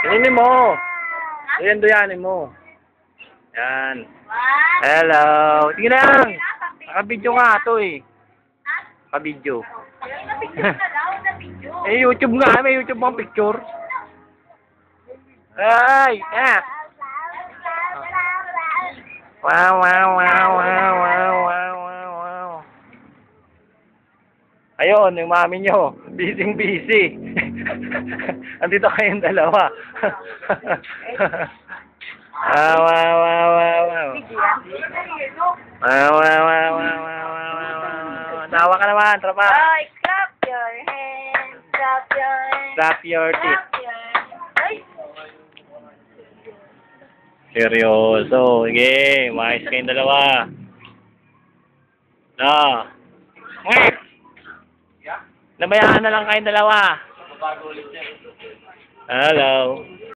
Tinginin mo. Duyan mo. Yan. Hello. Sige lang. Naka-video nga ito eh. Naka-video. Eh, YouTube nga. May YouTube mga picture. Ay! Ah! Wow, wow, wow, wow, wow, wow, wow, wow. Ayun, yung mami nyo. Busy. Andito kayong dalawa. Wow, wow, wow, wow, wow. Wow, wow, wow, wow, wow, wow, wow. Tawa ka naman, tropa. Boy, clap your hands, clap your hands. Clap your teeth. Clap your hands. Seryoso. Sige, maayos kayong dalawa. No. Ngek! Nabayaan na lang kayong dalawa. Hello.